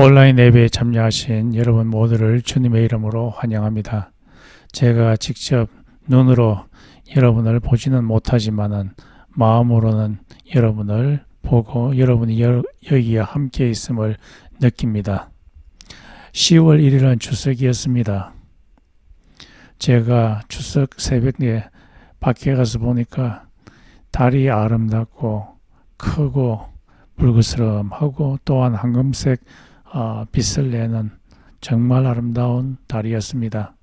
온라인 예배에 참여하신 여러분 모두를 주님의 이름으로 환영합니다. 제가 직접 눈으로 여러분을 보지는 못하지만은 마음으로는 여러분을 보고 여러분이 여기에 함께 있음을 느낍니다. 10월 1일은 추석이었습니다. 제가 추석 새벽에 밖에 가서 보니까 달이 아름답고 크고 불그스름하고 또한 황금색 빛을 내는 정말 아름다운 달이었습니다.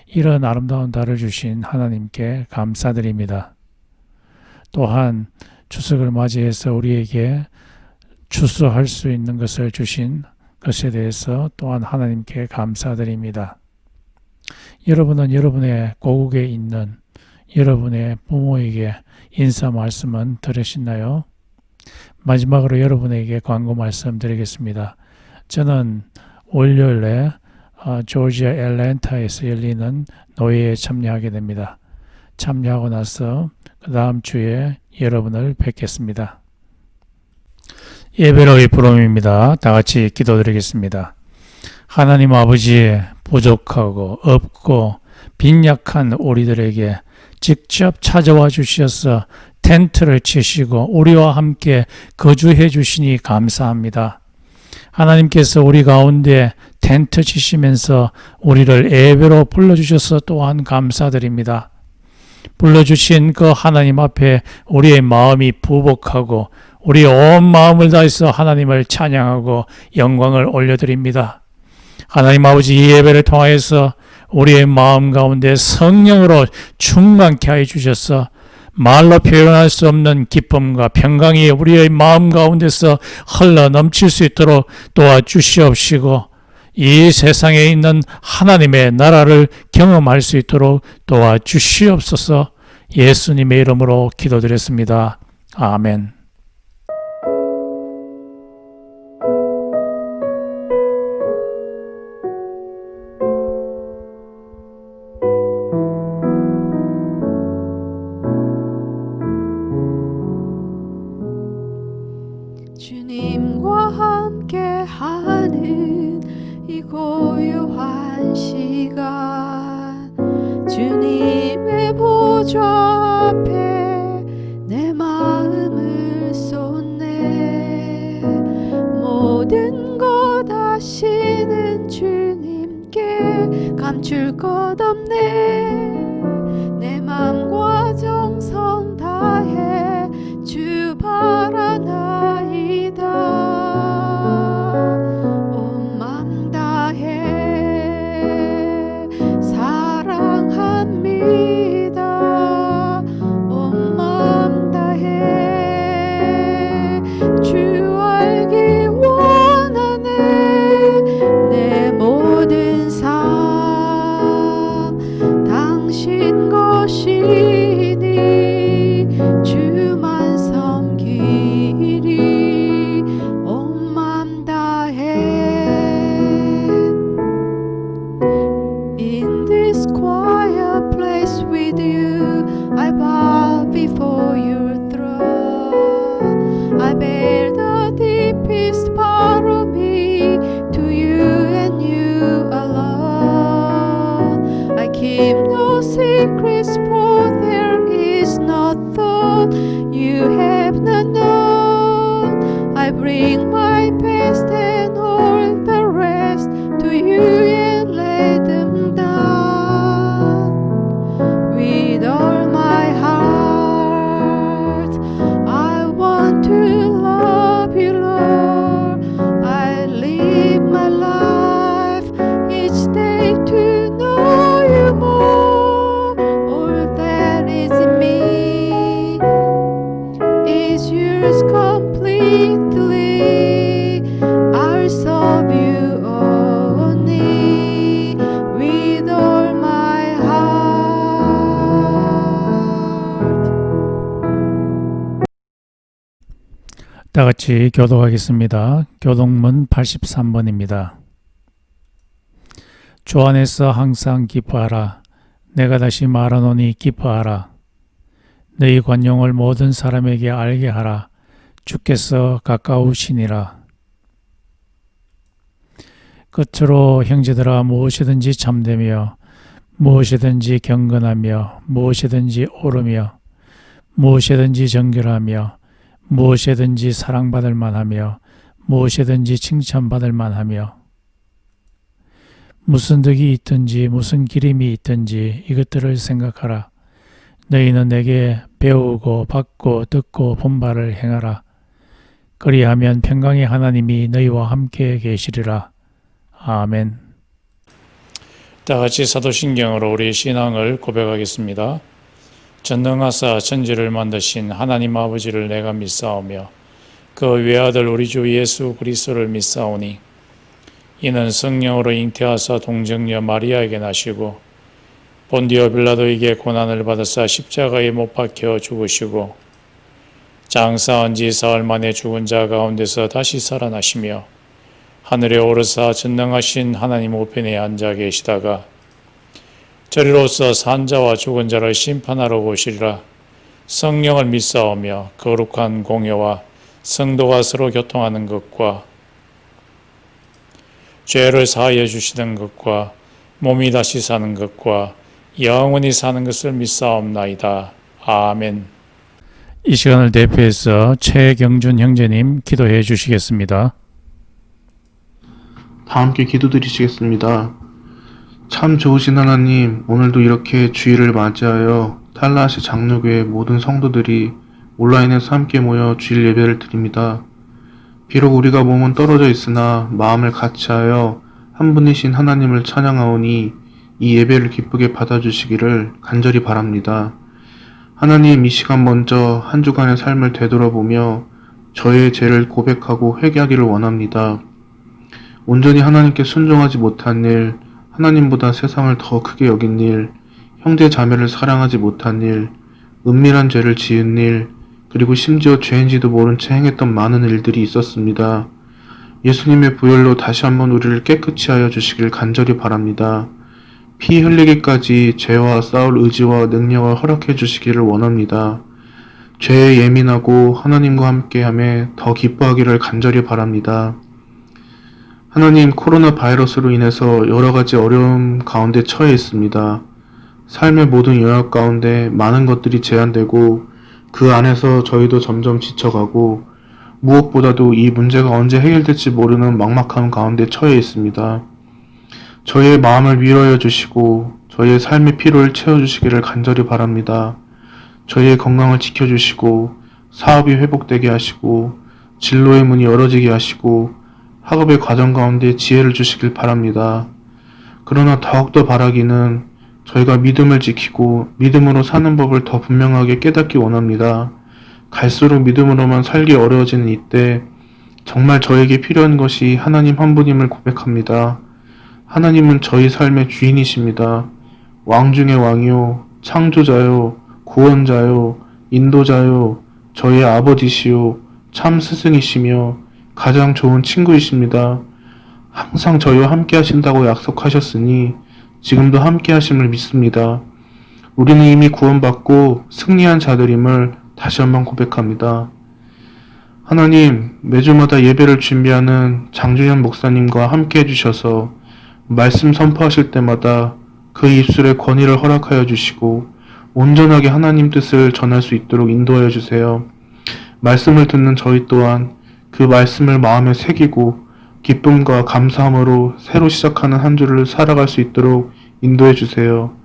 이런 아름다운 달을 주신 하나님께 감사드립니다. 또한 추석을 맞이해서 우리에게 추수할 수 있는 것을 주신 것에 대해서 또한 하나님께 감사드립니다. 여러분은 여러분의 고국에 있는 여러분의 부모에게 인사 말씀은 들으셨나요? 마지막으로 여러분에게 광고 말씀 드리겠습니다. 저는 월요일에 조지아 애틀랜타에서 열리는 노예에 참여하게 됩니다. 참여하고 나서 그 다음 주에 여러분을 뵙겠습니다. 예배로의 부름입니다. 다 같이 기도드리겠습니다. 하나님 아버지, 부족하고 없고 빈약한 우리들에게 직접 찾아와 주셔서 텐트를 치시고 우리와 함께 거주해 주시니 감사합니다. 하나님께서 우리 가운데 텐트 치시면서 우리를 예배로 불러주셔서 또한 감사드립니다. 불러주신 그 하나님 앞에 우리의 마음이 부복하고 우리의 온 마음을 다해서 하나님을 찬양하고 영광을 올려드립니다. 하나님 아버지, 이 예배를 통하여서 우리의 마음 가운데 성령으로 충만케 하여 주셔서 말로 표현할 수 없는 기쁨과 평강이 우리의 마음 가운데서 흘러 넘칠 수 있도록 도와주시옵시고 이 세상에 있는 하나님의 나라를 경험할 수 있도록 도와주시옵소서. 예수님의 이름으로 기도드렸습니다. 아멘. 주님과 함께하는 이 고요한 시간, 주님의 보좌 앞에 내 마음을 쏟네. 모든 것 아시는 주님께 감출 것 없네. 내 맘과 정성 다해 주 바라나이다. 온 맘 다해 keep no secrets, for there is no thought you have not known. I bring my past and all the rest to you and lay them down. With all my heart, I want to love you, Lord. I live my life each day to know you more. All that is in me is yours completely. I'll serve you only with all my heart. 다 같이 교독하겠습니다. 교독문 83번입니다. 주 안에서 항상 기뻐하라. 내가 다시 말하노니 기뻐하라. 너희 관용을 모든 사람에게 알게 하라. 주께서 가까우시니라. 끝으로 형제들아, 무엇이든지 참되며 무엇이든지 경건하며 무엇이든지 옳으며 무엇이든지 정결하며 무엇이든지 사랑받을 만하며 무엇이든지 칭찬받을 만하며 무슨 덕이 있든지 무슨 기림이 있든지 이것들을 생각하라. 너희는 내게 배우고 받고 듣고 본 바를 행하라. 그리하면 평강의 하나님이 너희와 함께 계시리라. 아멘. 다 같이 사도신경으로 우리 신앙을 고백하겠습니다. 전능하사 천지를 만드신 하나님 아버지를 내가 믿사오며 그 외아들 우리 주 예수 그리스도를 믿사오니 이는 성령으로 잉태하사 동정녀 마리아에게 나시고 본디오 빌라도에게 고난을 받으사 십자가에 못 박혀 죽으시고 장사한 지 사흘 만에 죽은 자 가운데서 다시 살아나시며 하늘에 오르사 전능하신 하나님 우편에 앉아 계시다가 저리로서 산 자와 죽은 자를 심판하러 오시리라. 성령을 믿사오며 거룩한 공회와 성도가 서로 교통하는 것과 죄를 사하여 주시는 것과 몸이 다시 사는 것과 영원히 사는 것을 믿사옵나이다. 아멘. 이 시간을 대표해서 최경준 형제님 기도해 주시겠습니다. 다 함께 기도드리시겠습니다. 참 좋으신 하나님, 오늘도 이렇게 주일을 맞이하여 탈라시 장로교회 모든 성도들이 온라인에서 함께 모여 주일 예배를 드립니다. 비록 우리가 몸은 떨어져 있으나 마음을 같이하여 한 분이신 하나님을 찬양하오니 이 예배를 기쁘게 받아주시기를 간절히 바랍니다. 하나님, 이 시간 먼저 한 주간의 삶을 되돌아보며 저의 죄를 고백하고 회개하기를 원합니다. 온전히 하나님께 순종하지 못한 일, 하나님보다 세상을 더 크게 여긴 일, 형제 자매를 사랑하지 못한 일, 은밀한 죄를 지은 일, 그리고 심지어 죄인지도 모른 채 행했던 많은 일들이 있었습니다. 예수님의 부혈로 다시 한번 우리를 깨끗이 하여 주시길 간절히 바랍니다. 피 흘리기까지 죄와 싸울 의지와 능력을 허락해 주시기를 원합니다. 죄에 예민하고 하나님과 함께함에 더 기뻐하기를 간절히 바랍니다. 하나님, 코로나 바이러스로 인해서 여러 가지 어려움 가운데 처해 있습니다. 삶의 모든 영역 가운데 많은 것들이 제한되고 그 안에서 저희도 점점 지쳐가고 무엇보다도 이 문제가 언제 해결될지 모르는 막막함 가운데 처해 있습니다. 저희의 마음을 위로해 주시고 저희의 삶의 피로를 채워주시기를 간절히 바랍니다. 저희의 건강을 지켜주시고 사업이 회복되게 하시고 진로의 문이 열어지게 하시고 학업의 과정 가운데 지혜를 주시길 바랍니다. 그러나 더욱더 바라기는 저희가 믿음을 지키고 믿음으로 사는 법을 더 분명하게 깨닫기 원합니다. 갈수록 믿음으로만 살기 어려워지는 이때 정말 저에게 필요한 것이 하나님 한 분임을 고백합니다. 하나님은 저희 삶의 주인이십니다. 왕 중의 왕이요, 창조자요, 구원자요, 인도자요, 저희의 아버지시요, 참 스승이시며 가장 좋은 친구이십니다. 항상 저희와 함께 하신다고 약속하셨으니 지금도 함께 하심을 믿습니다. 우리는 이미 구원받고 승리한 자들임을 다시 한번 고백합니다. 하나님, 매주마다 예배를 준비하는 장준현 목사님과 함께 해주셔서 말씀 선포하실 때마다 그 입술에 권위를 허락하여 주시고 온전하게 하나님 뜻을 전할 수 있도록 인도하여 주세요. 말씀을 듣는 저희 또한 그 말씀을 마음에 새기고 기쁨과 감사함으로 새로 시작하는 한 주를 살아갈 수 있도록 인도해 주세요.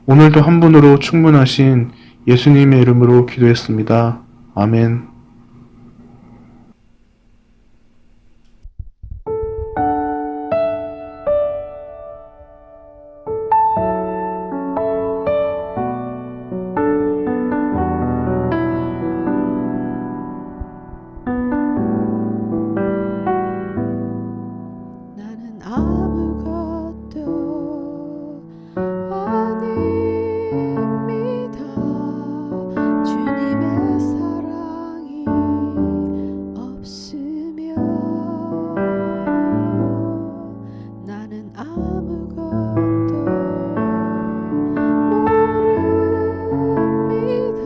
오늘도 한 분으로 충분하신 예수님의 이름으로 기도했습니다. 아멘. 나는 아무것도 아닙니다. 주님의 사랑이 없으면 나는 아무것도 모릅니다.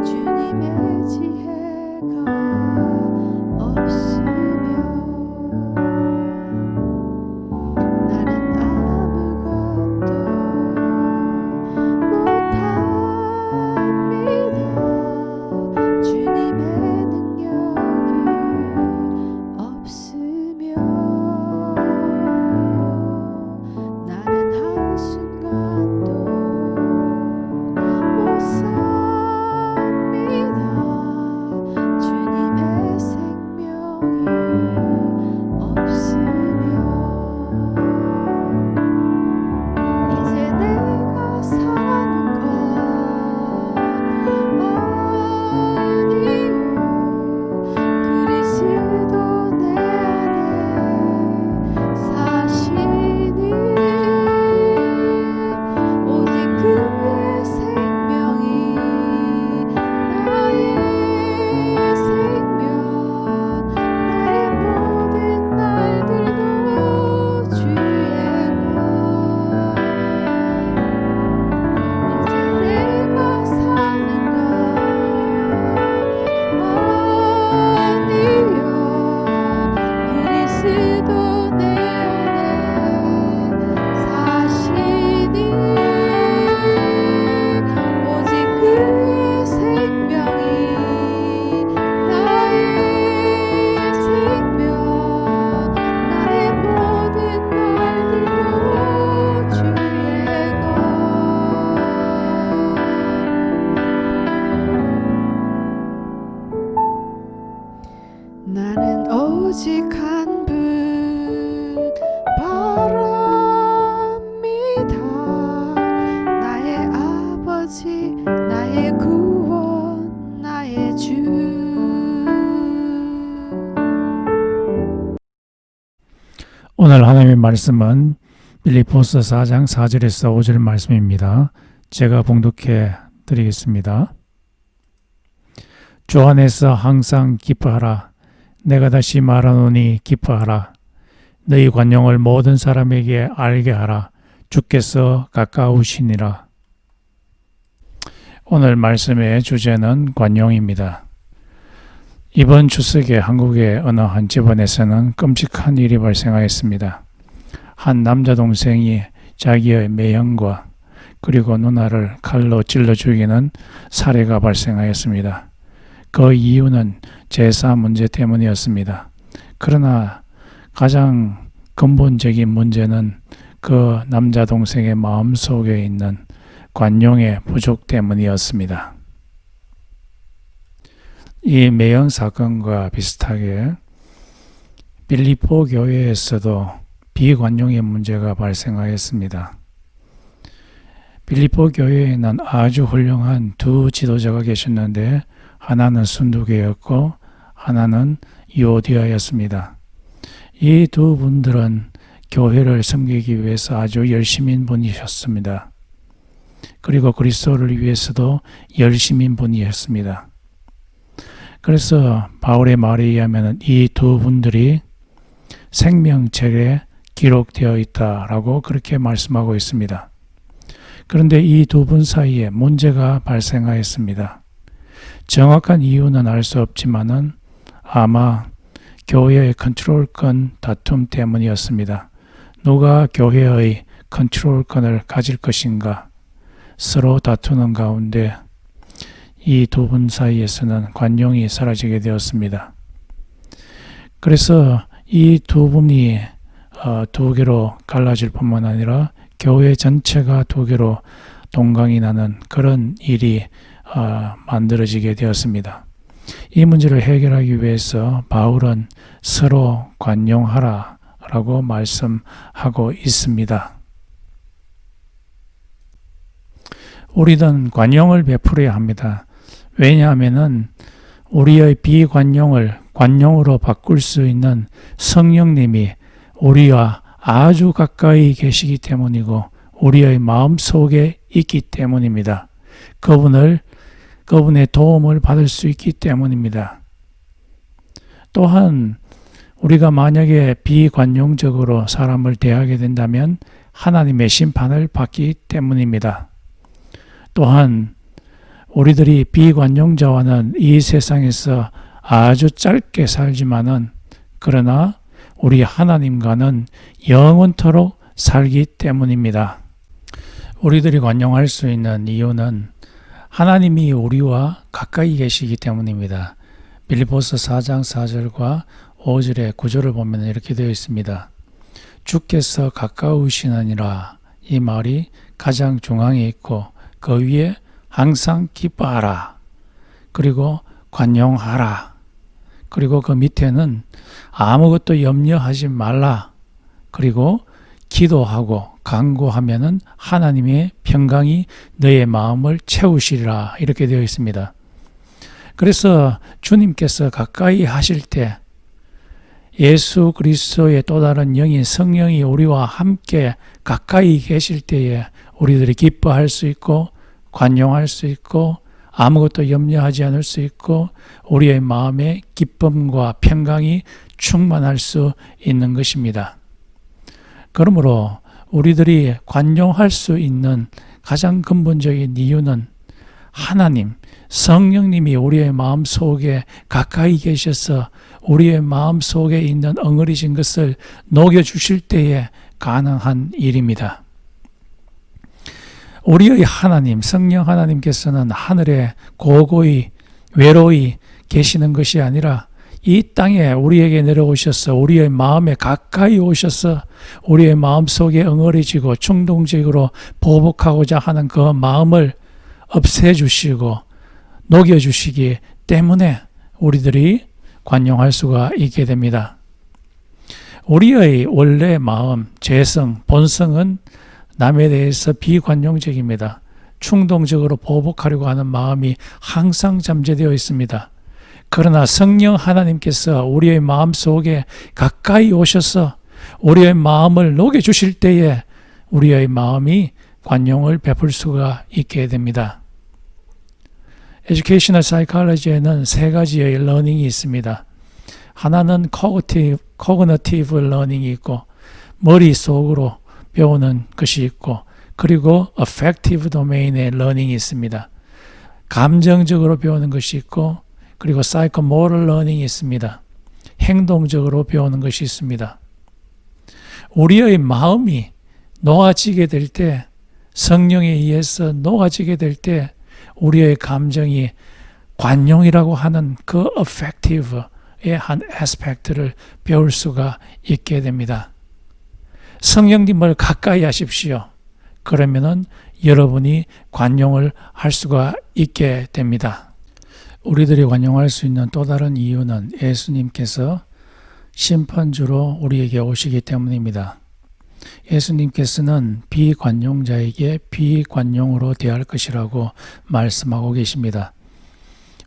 주님의 지혜가 없으면 나는 아무것도 못합니다. 주님의 능력이 없으면 나는 한순간도 못 삽니다. 주님의 생명이 없으면 이제 내가 사는 건 아니요. 그리스도 내 안에 사시니 오직 그의 생명이 나의 생명, 나의 모든 날들도 주의 것. 이제 내가 사는 건 아니요. 그리스도 내 안에 사시니 오직 그의 생명이 나의 생명, 나의 모든 날들도 주의 것. 나는 오직 한 분 바랍니다. 나의 아버지, 나의 구원, 나의 주. 오늘 하나님의 말씀은 빌립보서 4장 4절에서 5절 말씀입니다. 제가 봉독해 드리겠습니다. 주 안에서 항상 기뻐하라. 내가 다시 말하노니 기뻐하라. 너희 관용을 모든 사람에게 알게 하라. 주께서 가까우시니라. 오늘 말씀의 주제는 관용입니다. 이번 추석에 한국의 어느 한 집안에서는 끔찍한 일이 발생하였습니다. 한 남자 동생이 자기의 매형과 그리고 누나를 칼로 찔러 죽이는 사례가 발생하였습니다. 그 이유는 제사 문제 때문이었습니다. 그러나 가장 근본적인 문제는 그 남자 동생의 마음속에 있는 관용의 부족 때문이었습니다. 이 매형 사건과 비슷하게 빌립보 교회에서도 비관용의 문제가 발생하였습니다. 빌립보 교회에는 아주 훌륭한 두 지도자가 계셨는데 하나는 순두개였고 하나는 유오디아였습니다. 이 두 분들은 교회를 섬기기 위해서 아주 열심인 분이셨습니다. 그리고 그리스도를 위해서도 열심인 분이었습니다. 그래서 바울의 말에 의하면 이 두 분들이 생명책에 기록되어 있다라고 그렇게 말씀하고 있습니다. 그런데 이 두 분 사이에 문제가 발생하였습니다. 정확한 이유는 알 수 없지만은 아마 교회의 컨트롤권 다툼 때문이었습니다. 누가 교회의 컨트롤권을 가질 것인가 서로 다투는 가운데 이 두 분 사이에서는 관용이 사라지게 되었습니다. 그래서 이 두 분이 두 개로 갈라질 뿐만 아니라 교회 전체가 두 개로 동강이 나는 그런 일이 만들어지게 되었습니다. 이 문제를 해결하기 위해서 바울은 서로 관용하라 라고 말씀하고 있습니다. 우리는 관용을 베풀어야 합니다. 왜냐하면 우리의 비관용을 관용으로 바꿀 수 있는 성령님이 우리와 아주 가까이 계시기 때문이고 우리의 마음 속에 있기 때문입니다. 그분의 도움을 받을 수 있기 때문입니다. 또한 우리가 만약에 비관용적으로 사람을 대하게 된다면 하나님의 심판을 받기 때문입니다. 또한 우리들이 비관용자와는 이 세상에서 아주 짧게 살지만은 그러나 우리 하나님과는 영원토록 살기 때문입니다. 우리들이 관용할 수 있는 이유는 하나님이 우리와 가까이 계시기 때문입니다. 빌립보서 4장 4절과 5절의 구절을 보면 이렇게 되어 있습니다. 주께서 가까우시느니라. 이 말이 가장 중앙에 있고 그 위에 항상 기뻐하라. 그리고 관용하라. 그리고 그 밑에는 아무것도 염려하지 말라. 그리고 기도하고 간구하면은 하나님의 평강이 너의 마음을 채우시리라. 이렇게 되어 있습니다. 그래서 주님께서 가까이 하실 때 예수 그리스도의 또 다른 영인 성령이 우리와 함께 가까이 계실 때에 우리들이 기뻐할 수 있고 관용할 수 있고 아무것도 염려하지 않을 수 있고 우리의 마음에 기쁨과 평강이 충만할 수 있는 것입니다. 그러므로 우리들이 관용할 수 있는 가장 근본적인 이유는 하나님, 성령님이 우리의 마음 속에 가까이 계셔서 우리의 마음 속에 있는 엉어리진 것을 녹여주실 때에 가능한 일입니다. 우리의 하나님, 성령 하나님께서는 하늘에 고고히 외로이 계시는 것이 아니라 이 땅에 우리에게 내려오셔서 우리의 마음에 가까이 오셔서 우리의 마음 속에 엉어리지고 충동적으로 보복하고자 하는 그 마음을 없애주시고 녹여주시기 때문에 우리들이 관용할 수가 있게 됩니다. 우리의 원래 마음, 재성, 본성은 남에 대해서 비관용적입니다. 충동적으로 보복하려고 하는 마음이 항상 잠재되어 있습니다. 그러나 성령 하나님께서 우리의 마음 속에 가까이 오셔서 우리의 마음을 녹여주실 때에 우리의 마음이 관용을 베풀 수가 있게 됩니다. 에듀케이셔널 사이콜로지에는 세 가지의 러닝이 있습니다. 하나는 코그니티브 러닝이 있고 머릿속으로 배우는 것이 있고 그리고 affective domain의 러닝이 있습니다. 감정적으로 배우는 것이 있고 그리고 psychomotor learning이 있습니다. 행동적으로 배우는 것이 있습니다. 우리의 마음이 녹아지게 될 때, 성령에 의해서 녹아지게 될 때 우리의 감정이 관용이라고 하는 그 affective의 한 aspect를 배울 수가 있게 됩니다. 성령님을 가까이 하십시오. 그러면은 여러분이 관용을 할 수가 있게 됩니다. 우리들이 관용할 수 있는 또 다른 이유는 예수님께서 심판주로 우리에게 오시기 때문입니다. 예수님께서는 비관용자에게 비관용으로 대할 것이라고 말씀하고 계십니다.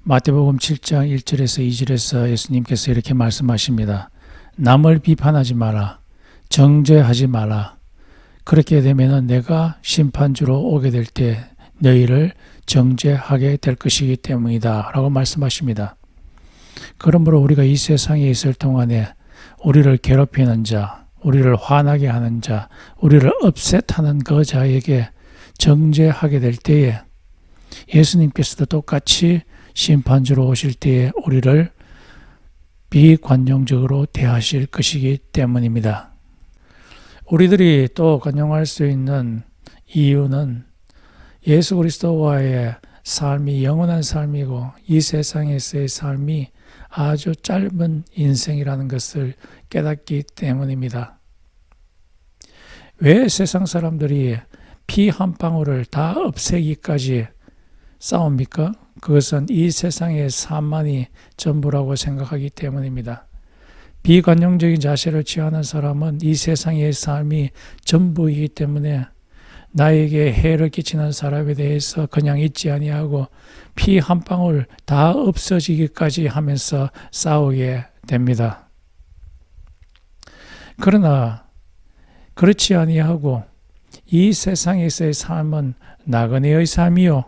마태복음 7장 1절에서 2절에서 예수님께서 이렇게 말씀하십니다. 남을 비판하지 마라. 정죄하지 마라. 그렇게 되면 내가 심판주로 오게 될 때 너희를 정죄하게 될 것이기 때문이다 라고 말씀하십니다. 그러므로 우리가 이 세상에 있을 동안에 우리를 괴롭히는 자, 우리를 화나게 하는 자, 우리를 업셋하는 그 자에게 정죄하게 될 때에 예수님께서도 똑같이 심판주로 오실 때에 우리를 비관용적으로 대하실 것이기 때문입니다. 우리들이 또 관용할 수 있는 이유는 예수 그리스도와의 삶이 영원한 삶이고 이 세상에서의 삶이 아주 짧은 인생이라는 것을 깨닫기 때문입니다. 왜 세상 사람들이 피 한 방울을 다 없애기까지 싸웁니까? 그것은 이 세상의 삶만이 전부라고 생각하기 때문입니다. 비관용적인 자세를 취하는 사람은 이 세상의 삶이 전부이기 때문에 나에게 해를 끼치는 사람에 대해서 그냥 잊지 아니하고 피 한 방울 다 없어지기까지 하면서 싸우게 됩니다. 그러나 그렇지 아니하고 이 세상에서의 삶은 나그네의 삶이요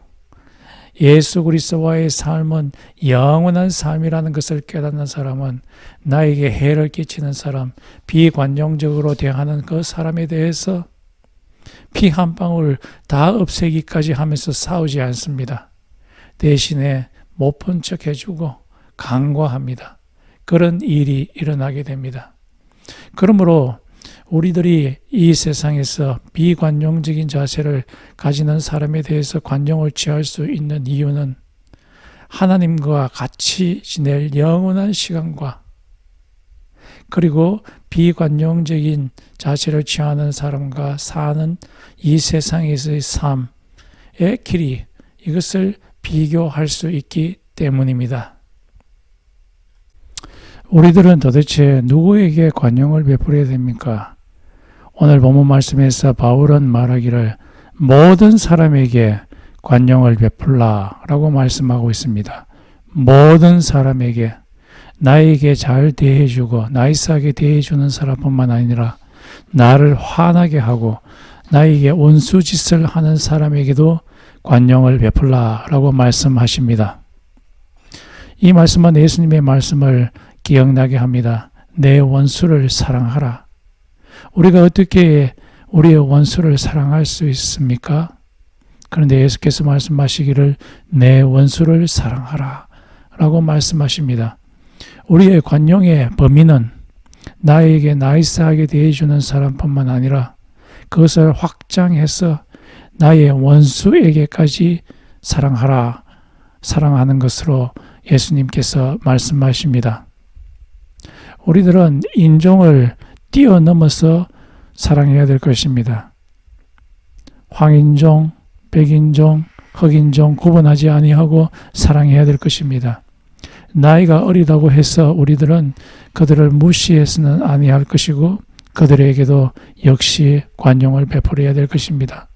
예수 그리스도와의 삶은 영원한 삶이라는 것을 깨닫는 사람은 나에게 해를 끼치는 사람, 비관용적으로 대하는 그 사람에 대해서 피 한 방울 다 없애기까지 하면서 싸우지 않습니다. 대신에 못 본 척 해주고 간과합니다. 그런 일이 일어나게 됩니다. 그러므로 우리들이 이 세상에서 비관용적인 자세를 가지는 사람에 대해서 관용을 취할 수 있는 이유는 하나님과 같이 지낼 영원한 시간과 그리고 비관용적인 자세를 취하는 사람과 사는 이 세상에서의 삶의 길이 이것을 비교할 수 있기 때문입니다. 우리들은 도대체 누구에게 관용을 베풀어야 됩니까? 오늘 본문 말씀에서 바울은 말하기를 모든 사람에게 관용을 베풀라라고 말씀하고 있습니다. 모든 사람에게 나에게 잘 대해주고 나이스하게 대해주는 사람뿐만 아니라 나를 화나게 하고 나에게 온수짓을 하는 사람에게도 관용을 베풀라라고 말씀하십니다. 이 말씀은 예수님의 말씀을 기억나게 합니다. 내 원수를 사랑하라. 우리가 어떻게 우리의 원수를 사랑할 수 있습니까? 그런데 예수께서 말씀하시기를 내 원수를 사랑하라 라고 말씀하십니다. 우리의 관용의 범위는 나에게 나이스하게 대해주는 사람뿐만 아니라 그것을 확장해서 나의 원수에게까지 사랑하라, 사랑하는 것으로 예수님께서 말씀하십니다. 우리들은 인종을 뛰어넘어서 사랑해야 될 것입니다. 황인종, 백인종, 흑인종 구분하지 아니하고 사랑해야 될 것입니다. 나이가 어리다고 해서 우리들은 그들을 무시해서는 아니할 것이고 그들에게도 역시 관용을 베풀어야 될 것입니다.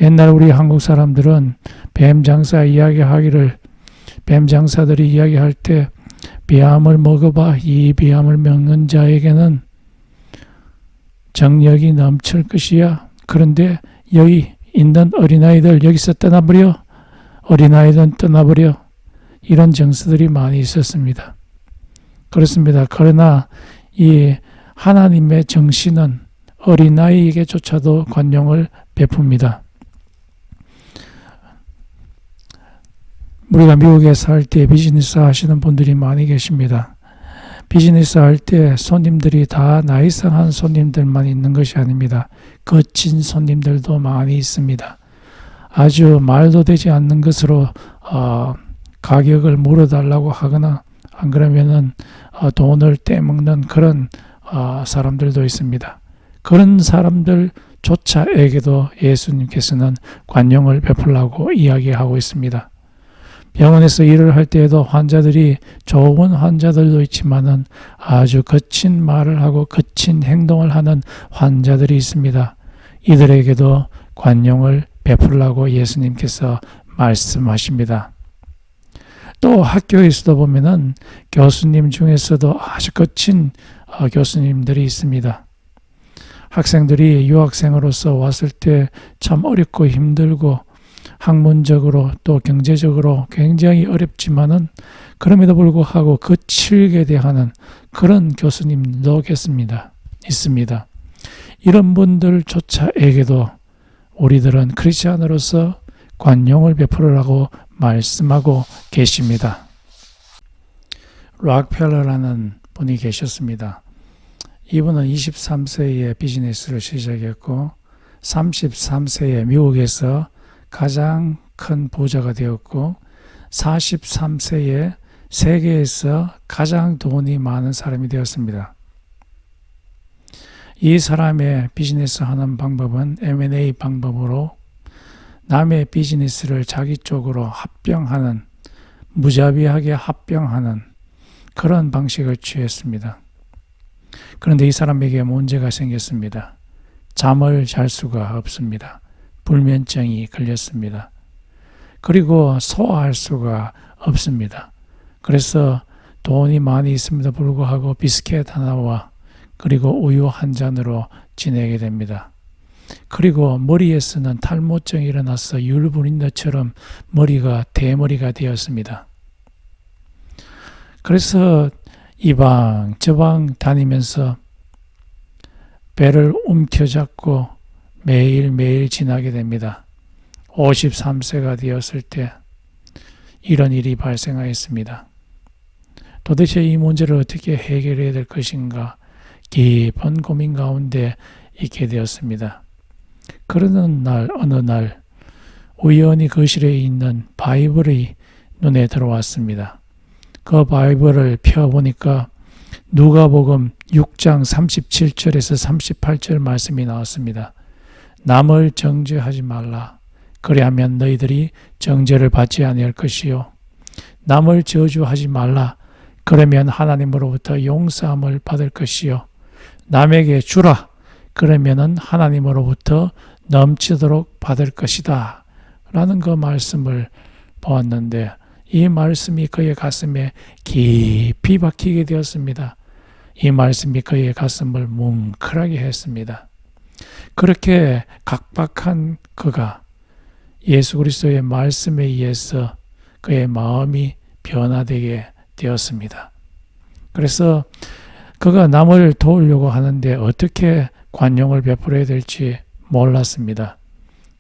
옛날 우리 한국 사람들은 뱀 장사 이야기하기를 뱀 장사들이 이야기할 때 비암을 먹어봐 이 비암을 먹는 자에게는 정력이 넘칠 것이야. 그런데 여기 있는 어린아이들 여기서 떠나버려. 어린아이들은 떠나버려. 이런 정서들이 많이 있었습니다. 그렇습니다. 그러나 이 하나님의 정신은 어린아이에게조차도 관용을 베풉니다. 우리가 미국에 살 때 비즈니스 하시는 분들이 많이 계십니다. 비즈니스 할 때 손님들이 다 나이스한 손님들만 있는 것이 아닙니다. 거친 손님들도 많이 있습니다. 아주 말도 되지 않는 것으로 가격을 물어달라고 하거나 안 그러면은 돈을 떼먹는 그런 사람들도 있습니다. 그런 사람들조차에게도 예수님께서는 관용을 베풀라고 이야기하고 있습니다. 병원에서 일을 할 때에도 환자들이 좋은 환자들도 있지만은 아주 거친 말을 하고 거친 행동을 하는 환자들이 있습니다. 이들에게도 관용을 베풀라고 예수님께서 말씀하십니다. 또 학교에서도 보면은 교수님 중에서도 아주 거친 교수님들이 있습니다. 학생들이 유학생으로서 왔을 때 참 어렵고 힘들고 학문적으로 또 경제적으로 굉장히 어렵지만은 그럼에도 불구하고 거칠게 대하는 그런 교수님도 있습니다. 이런 분들조차에게도 우리들은 크리스찬으로서 관용을 베풀으라고 말씀하고 계십니다. 락펠러라는 분이 계셨습니다. 이분은 23세에 비즈니스를 시작했고 33세에 미국에서 가장 큰 부자가 되었고 43세에 세계에서 가장 돈이 많은 사람이 되었습니다. 이 사람의 비즈니스 하는 방법은 M&A 방법으로 남의 비즈니스를 자기 쪽으로 합병하는, 무자비하게 합병하는 그런 방식을 취했습니다. 그런데 이 사람에게 문제가 생겼습니다. 잠을 잘 수가 없습니다. 불면증이 걸렸습니다. 그리고 소화할 수가 없습니다. 그래서 돈이 많이 있음에도 불구하고 비스켓 하나와 그리고 우유 한 잔으로 지내게 됩니다. 그리고 머리에서는 탈모증이 일어나서 율브린더처럼 머리가 대머리가 되었습니다. 그래서 이 방 저 방 다니면서 배를 움켜잡고 매일매일 지나게 됩니다. 53세가 되었을 때 이런 일이 발생하였습니다. 도대체 이 문제를 어떻게 해결해야 될 것인가 깊은 고민 가운데 있게 되었습니다. 그러는 날 어느 날 우연히 거실에 있는 바이블이 눈에 들어왔습니다. 그 바이블을 펴보니까 누가복음 6장 37절에서 38절 말씀이 나왔습니다. 남을 정죄하지 말라. 그리하면 너희들이 정죄를 받지 아니할 것이요. 남을 저주하지 말라. 그러면 하나님으로부터 용서함을 받을 것이요. 남에게 주라. 그러면은 하나님으로부터 넘치도록 받을 것이다. 라는 그 말씀을 보았는데 이 말씀이 그의 가슴에 깊이 박히게 되었습니다. 이 말씀이 그의 가슴을 뭉클하게 했습니다. 그렇게 각박한 그가 예수 그리스도의 말씀에 의해서 그의 마음이 변화되게 되었습니다. 그래서 그가 남을 도우려고 하는데 어떻게 관용을 베풀어야 될지 몰랐습니다.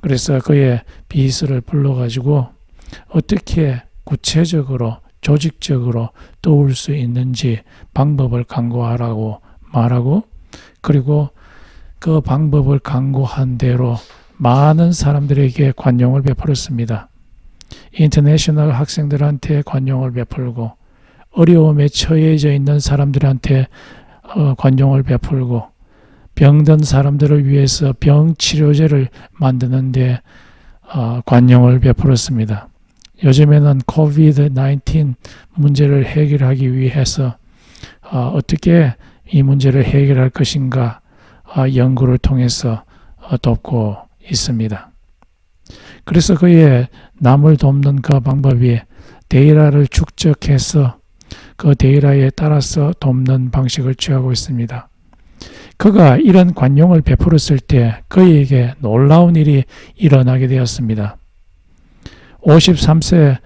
그래서 그의 비서를 불러가지고 어떻게 구체적으로 조직적으로 도울 수 있는지 방법을 강구하라고 말하고 그리고 그 방법을 강구한 대로 많은 사람들에게 관용을 베풀었습니다. 인터내셔널 학생들한테 관용을 베풀고 어려움에 처해져 있는 사람들한테 관용을 베풀고 병든 사람들을 위해서 병치료제를 만드는데 관용을 베풀었습니다. 요즘에는 코비드-19 문제를 해결하기 위해서 어떻게 이 문제를 해결할 것인가 연구를 통해서 돕고 있습니다. 그래서 그의 남을 돕는 그 방법이 데이터를 축적해서 그 데이터에 따라서 돕는 방식을 취하고 있습니다. 그가 이런 관용을 베풀었을 때 그에게 놀라운 일이 일어나게 되었습니다. 53세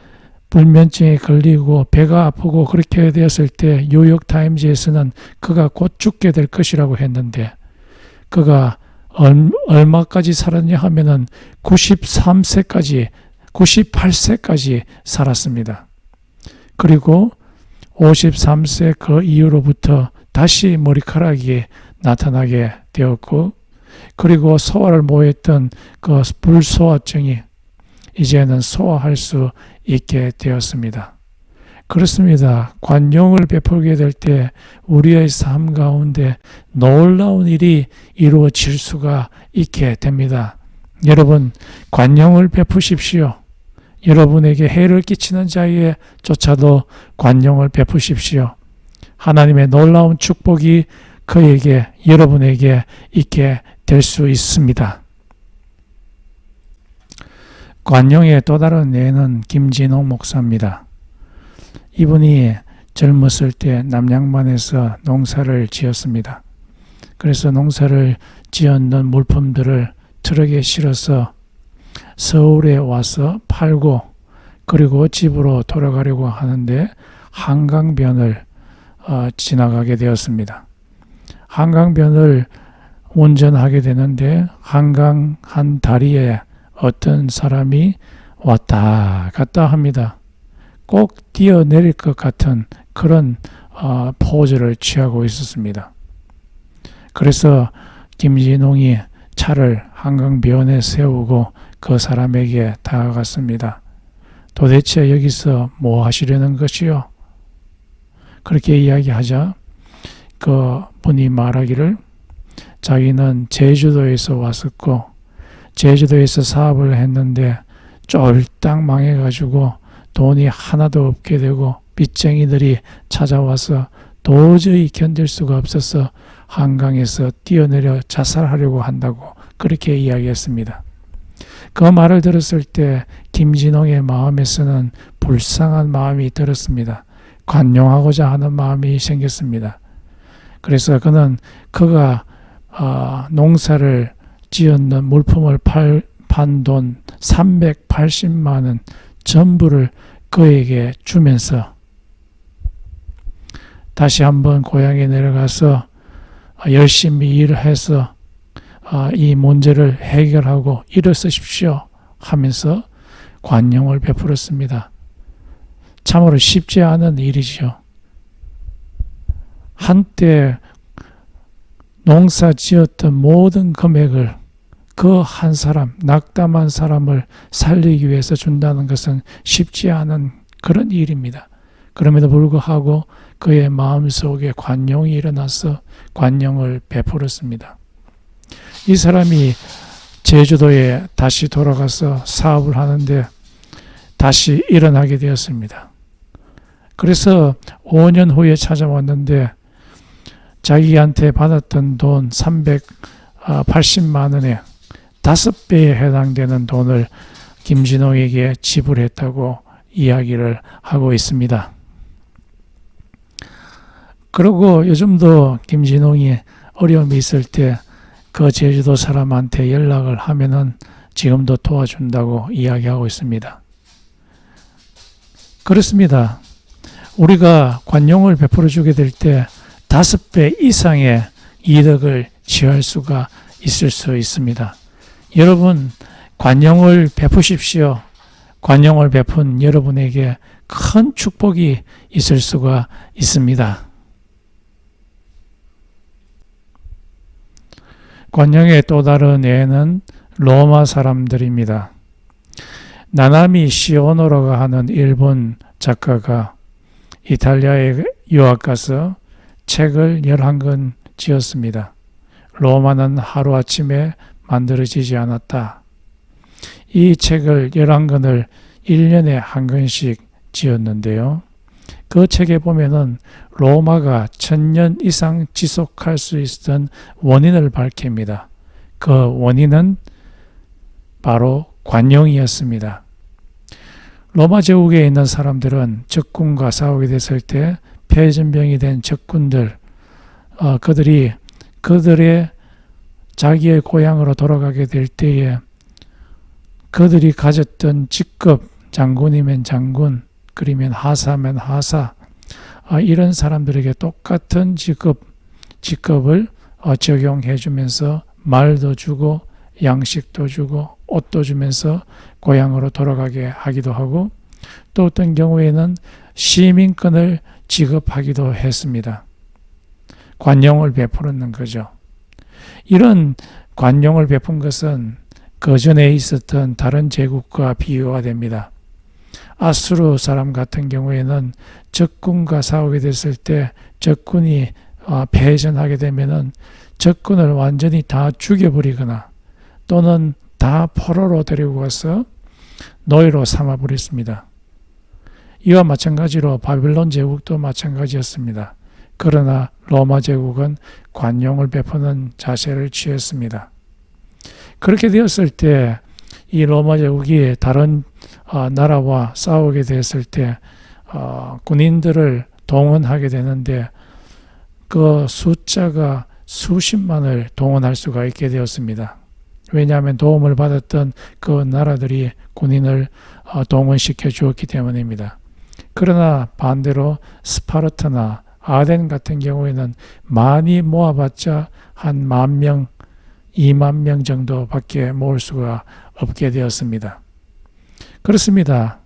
불면증에 걸리고 배가 아프고 그렇게 되었을 때 뉴욕타임즈에서는 그가 곧 죽게 될 것이라고 했는데 그가 얼마까지 살았냐 하면은 98세까지 살았습니다. 그리고 53세 그 이후로부터 다시 머리카락이 나타나게 되었고 그리고 소화를 못했던 그 불소화증이 이제는 소화할 수 있게 되었습니다. 그렇습니다. 관용을 베풀게 될 때 우리의 삶 가운데 놀라운 일이 이루어질 수가 있게 됩니다. 여러분, 관용을 베푸십시오. 여러분에게 해를 끼치는 자에게조차도 관용을 베푸십시오. 하나님의 놀라운 축복이 그에게 여러분에게 있게 될 수 있습니다. 관용의 또 다른 예는 김진홍 목사입니다. 이분이 젊었을 때 남양반에서 농사를 지었습니다. 그래서 농사를 지었는 물품들을 트럭에 실어서 서울에 와서 팔고 그리고 집으로 돌아가려고 하는데 한강변을 지나가게 되었습니다. 한강변을 운전하게 되는데 한강 한 다리에 어떤 사람이 왔다 갔다 합니다. 꼭 뛰어내릴 것 같은 그런 포즈를 취하고 있었습니다. 그래서 김진홍이 차를 한강변에 세우고 그 사람에게 다가갔습니다. 도대체 여기서 뭐 하시려는 것이요? 그렇게 이야기하자 그 분이 말하기를 자기는 제주도에서 왔었고 제주도에서 사업을 했는데 쫄딱 망해가지고 돈이 하나도 없게 되고 빚쟁이들이 찾아와서 도저히 견딜 수가 없어서 한강에서 뛰어내려 자살하려고 한다고 그렇게 이야기했습니다. 그 말을 들었을 때 김진홍의 마음에서는 불쌍한 마음이 들었습니다. 관용하고자 하는 마음이 생겼습니다. 그래서 그는 그가 농사를 지었는 물품을 판 돈 380만 원 전부를 그에게 주면서 다시 한번 고향에 내려가서 열심히 일을 해서 이 문제를 해결하고 일어서십시오 하면서 관용을 베풀었습니다. 참으로 쉽지 않은 일이죠. 한때 농사 지었던 모든 금액을 그 한 사람, 낙담한 사람을 살리기 위해서 준다는 것은 쉽지 않은 그런 일입니다. 그럼에도 불구하고 그의 마음속에 관용이 일어나서 관용을 베풀었습니다. 이 사람이 제주도에 다시 돌아가서 사업을 하는데 다시 일어나게 되었습니다. 그래서 5년 후에 찾아왔는데 자기한테 받았던 돈 380만 원에 5배에 해당되는 돈을 김진홍에게 지불했다고 이야기를 하고 있습니다. 그리고 요즘도 김진홍이 어려움이 있을 때 그 제주도 사람한테 연락을 하면은 지금도 도와준다고 이야기하고 있습니다. 그렇습니다. 우리가 관용을 베풀어 주게 될 때 5배 이상의 이득을 취할 수가 있을 수 있습니다. 여러분, 관용을 베푸십시오. 관용을 베푼 여러분에게 큰 축복이 있을 수가 있습니다. 관용의 또 다른 예는 로마 사람들입니다. 나나미 시오노라고 하는 일본 작가가 이탈리아에 유학 가서 책을 11권 지었습니다. 로마는 하루아침에 만들어지지 않았다. 이 책을 11권을 1년에 한 권씩 지었는데요. 그 책에 보면은 로마가 1000년 이상 지속할 수 있었던 원인을 밝힙니다. 그 원인은 바로 관용이었습니다. 로마 제국에 있는 사람들은 적군과 싸우게 됐을 때 패전병이 된 적군들, 그들이 그들의 자기의 고향으로 돌아가게 될 때에 그들이 가졌던 직급, 장군이면 장군, 그러면 하사면 하사, 이런 사람들에게 똑같은 직급을 적용해 주면서 말도 주고 양식도 주고 옷도 주면서 고향으로 돌아가게 하기도 하고 또 어떤 경우에는 시민권을 지급하기도 했습니다. 관용을 베푸는 거죠. 이런 관용을 베푼 것은 그 전에 있었던 다른 제국과 비교가 됩니다. 아수르 사람 같은 경우에는 적군과 싸우게 됐을 때 적군이 패전하게 되면은 적군을 완전히 다 죽여버리거나 또는 다 포로로 데리고 가서 노예로 삼아버렸습니다. 이와 마찬가지로 바빌론 제국도 마찬가지였습니다. 그러나 로마 제국은 관용을 베푸는 자세를 취했습니다. 그렇게 되었을 때 이 로마 제국이 다른 나라와 싸우게 됐을 때 군인들을 동원하게 되는데 그 숫자가 수십만을 동원할 수가 있게 되었습니다. 왜냐하면 도움을 받았던 그 나라들이 군인을 동원시켜 주었기 때문입니다. 그러나 반대로 스파르타나 아덴 같은 경우에는 많이 모아봤자 한 10,000명, 20,000명 정도밖에 모을 수가 없게 되었습니다. 그렇습니다.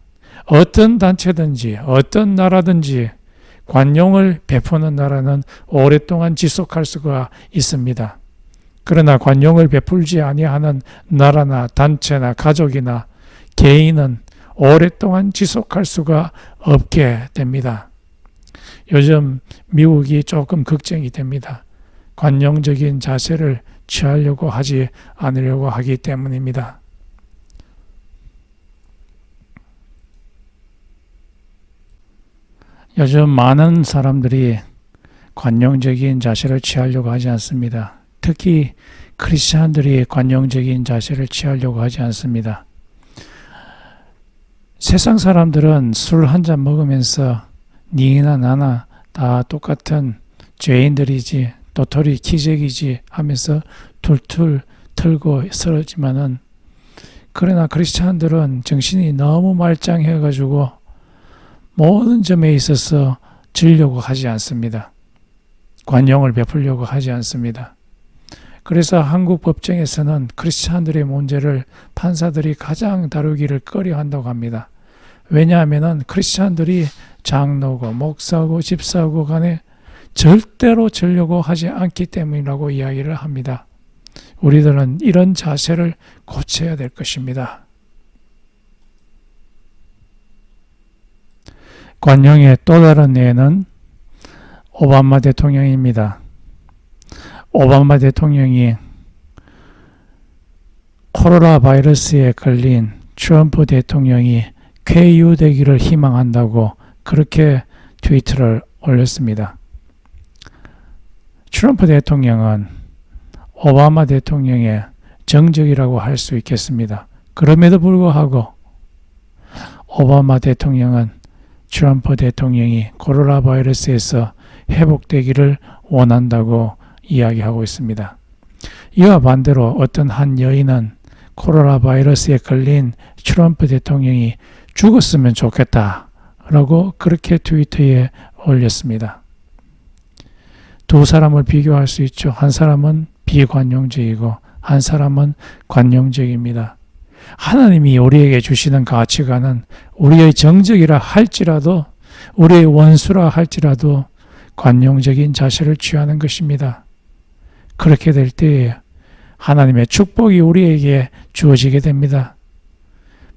어떤 단체든지 어떤 나라든지 관용을 베푸는 나라는 오랫동안 지속할 수가 있습니다. 그러나 관용을 베풀지 아니하는 나라나 단체나 가족이나 개인은 오랫동안 지속할 수가 없게 됩니다. 요즘 미국이 조금 걱정이 됩니다. 관용적인 자세를 취하려고 하지 않으려고 하기 때문입니다. 요즘 많은 사람들이 관용적인 자세를 취하려고 하지 않습니다. 특히 크리스찬들이 관용적인 자세를 취하려고 하지 않습니다. 세상 사람들은 술 한 잔 먹으면서 니나 나나 다 똑같은 죄인들이지 도토리 기적이지 하면서 툴툴 털고 쓰러지만은, 그러나 크리스찬들은 정신이 너무 말짱해가지고 모든 점에 있어서 지려고 하지 않습니다. 관용을 베풀려고 하지 않습니다. 그래서 한국 법정에서는 크리스찬들의 문제를 판사들이 가장 다루기를 꺼려한다고 합니다. 왜냐하면 크리스찬들이 장로고 목사고 집사고 간에 절대로 지려고 하지 않기 때문이라고 이야기를 합니다. 우리들은 이런 자세를 고쳐야 될 것입니다. 관용의 또 다른 예는 오바마 대통령입니다. 오바마 대통령이 코로나 바이러스에 걸린 트럼프 대통령이 쾌유되기를 희망한다고 그렇게 트위터를 올렸습니다. 트럼프 대통령은 오바마 대통령의 정적이라고 할 수 있겠습니다. 그럼에도 불구하고 오바마 대통령은 트럼프 대통령이 코로나 바이러스에서 회복되기를 원한다고 이야기하고 있습니다. 이와 반대로 어떤 한 여인은 코로나 바이러스에 걸린 트럼프 대통령이 죽었으면 좋겠다라고 그렇게 트위터에 올렸습니다. 두 사람을 비교할 수 있죠. 한 사람은 비관용적이고 한 사람은 관용적입니다. 하나님이 우리에게 주시는 가치관은 우리의 정적이라 할지라도, 우리의 원수라 할지라도 관용적인 자세를 취하는 것입니다. 그렇게 될 때에 하나님의 축복이 우리에게 주어지게 됩니다.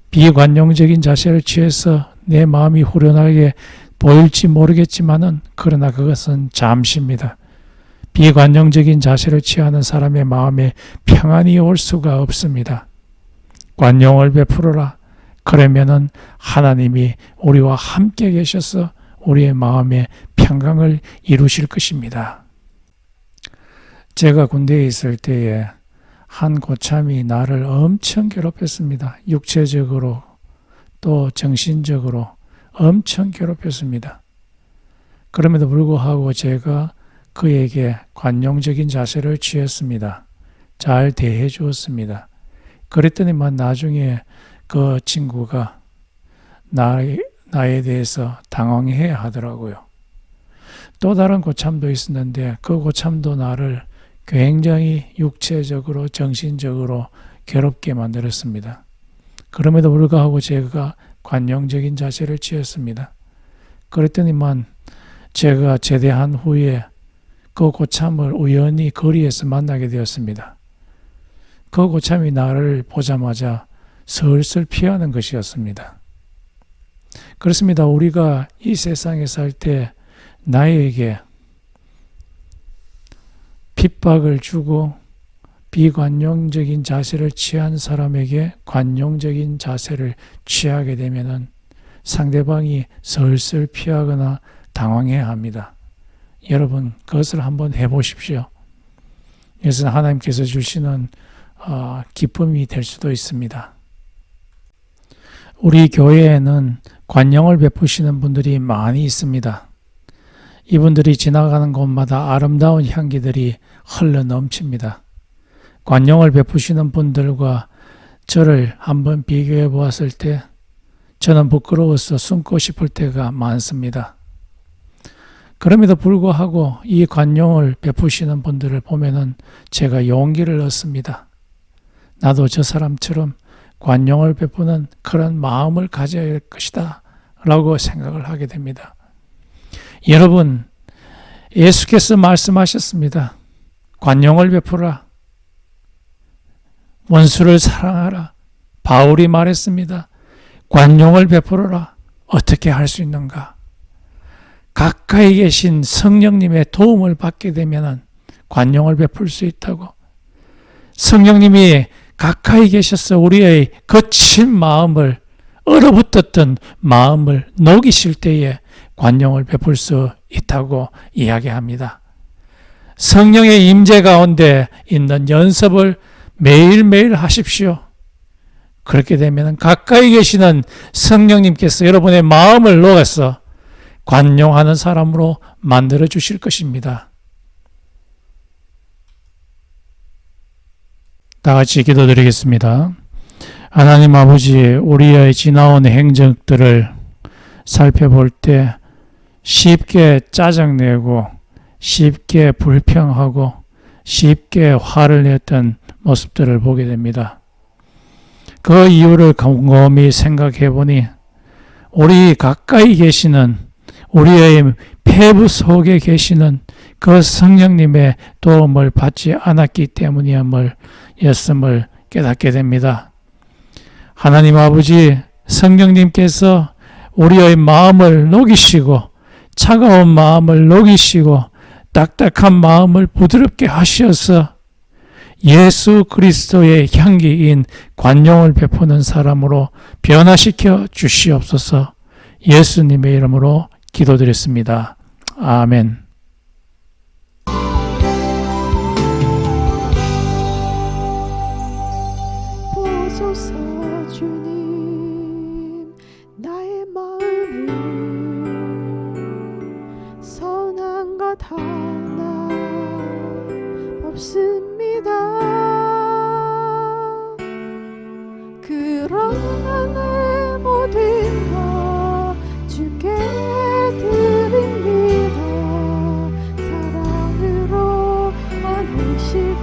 비관용적인 자세를 취해서 내 마음이 후련하게 보일지 모르겠지만은, 그러나 그것은 잠시입니다. 비관용적인 자세를 취하는 사람의 마음에 평안이 올 수가 없습니다. 관용을 베풀어라. 그러면은 하나님이 우리와 함께 계셔서 우리의 마음에 평강을 이루실 것입니다. 제가 군대에 있을 때에 한 고참이 나를 엄청 괴롭혔습니다. 육체적으로 또 정신적으로 엄청 괴롭혔습니다. 그럼에도 불구하고 제가 그에게 관용적인 자세를 취했습니다. 잘 대해 주었습니다. 그랬더니만 나중에 그 친구가 나에 대해서 당황해 하더라고요. 또 다른 고참도 있었는데 그 고참도 나를 굉장히 육체적으로 정신적으로 괴롭게 만들었습니다. 그럼에도 불구하고 제가 관용적인 자세를 취했습니다. 그랬더니만 제가 제대한 후에 그 고참을 우연히 거리에서 만나게 되었습니다. 그 고참이 나를 보자마자 슬슬 피하는 것이었습니다. 그렇습니다. 우리가 이 세상에 살 때 나에게 핍박을 주고 비관용적인 자세를 취한 사람에게 관용적인 자세를 취하게 되면은 상대방이 슬슬 피하거나 당황해야 합니다. 여러분, 그것을 한번 해보십시오. 이것은 하나님께서 주시는 기쁨이 될 수도 있습니다. 우리 교회에는 관용을 베푸시는 분들이 많이 있습니다. 이분들이 지나가는 곳마다 아름다운 향기들이 흘러 넘칩니다. 관용을 베푸시는 분들과 저를 한번 비교해 보았을 때 저는 부끄러워서 숨고 싶을 때가 많습니다. 그럼에도 불구하고 이 관용을 베푸시는 분들을 보면은 제가 용기를 얻습니다. 나도 저 사람처럼 관용을 베푸는 그런 마음을 가져야 할 것이다 라고 생각을 하게 됩니다. 여러분, 예수께서 말씀하셨습니다. 관용을 베풀어라. 원수를 사랑하라. 바울이 말했습니다. 관용을 베풀어라. 어떻게 할 수 있는가? 가까이 계신 성령님의 도움을 받게 되면 관용을 베풀 수 있다고. 성령님이 가까이 계셔서 우리의 거친 마음을, 얼어붙었던 마음을 녹이실 때에 관용을 베풀 수 있다고 이야기합니다. 성령의 임재 가운데 있는 연습을 매일매일 하십시오. 그렇게 되면 가까이 계시는 성령님께서 여러분의 마음을 녹여서 관용하는 사람으로 만들어 주실 것입니다. 다 같이 기도드리겠습니다. 하나님 아버지, 우리의 지나온 행적들을 살펴볼 때 쉽게 짜증내고 쉽게 불평하고 쉽게 화를 냈던 모습들을 보게 됩니다. 그 이유를 곰곰이 생각해 보니 우리 가까이 계시는, 우리의 폐부 속에 계시는 그 성령님의 도움을 받지 않았기 때문이었음을 깨닫게 됩니다. 하나님 아버지, 성령님께서 우리의 마음을 녹이시고 차가운 마음을 녹이시고 딱딱한 마음을 부드럽게 하셔서 예수 그리스도의 향기인 관용을 베푸는 사람으로 변화시켜 주시옵소서. 예수님의 이름으로 기도드렸습니다. 아멘. 보소서 주님, 나의 마음을 선한 것 하나 없습니다. 그러나 내 모든 것 주께 드립니다. 사랑으로 안으시고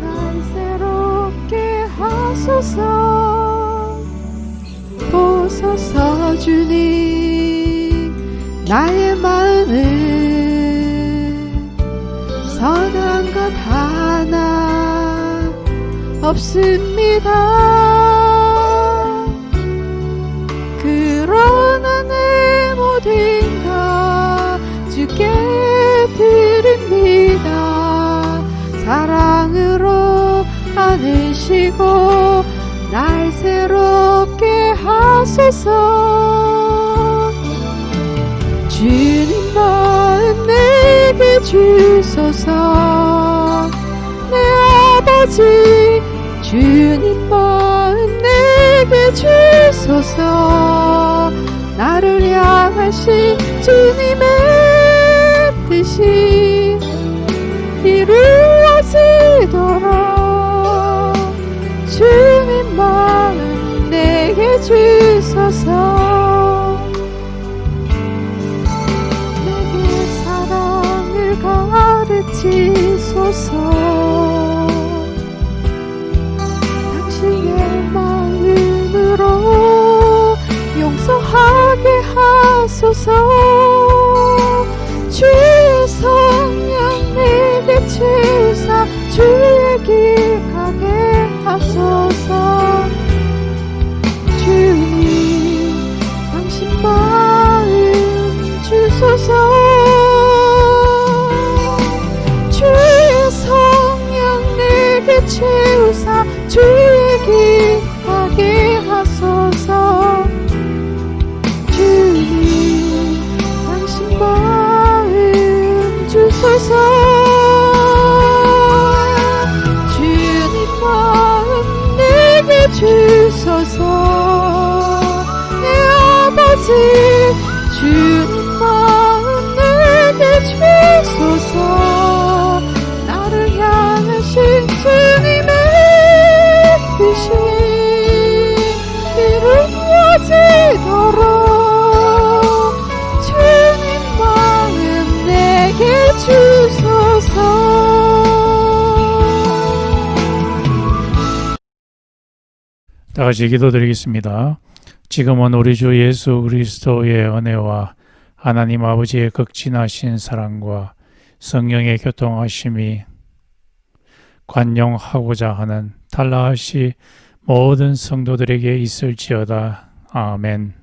날 새롭게 하소서. 보소서 주님, 나의 마음을 선한 것 하나 없습니다. 그러나 내 모든 것 주께 드립니다. 사랑으로 안으시고 날 새롭게 하소서. 주님 마음 내게 주소서. 내 아버지, 주님 마음 내게 주소서. 나를 향하신 주님의 뜻이 이루어지도록 주님 마음 내게 주소서. 내게 사랑을 가르치소서. 당신의 마음으로 용서하게 하소서. 주의 성령 내게 주사 주의 길 가게 하소서. 주님, 당신 마음 주소서. 주의 성령 내게 주사 주의 길 가게 하소서. 주님, 당신 마음 주소서. 주님 마음 내게 주소서. 내 아버지, 주님 마음 내게 주소서. 나를 향하신 주님의 뜻이 이루어지도록 주님 마음 내게 주소서. 다 같이 기도드리겠습니다. 지금은 우리 주 예수 그리스도의 은혜와 하나님 아버지의 극진하신 사랑과 성령의 교통하심이 관용하고자 하는 탈라하시 모든 성도들에게 있을지어다. 아멘.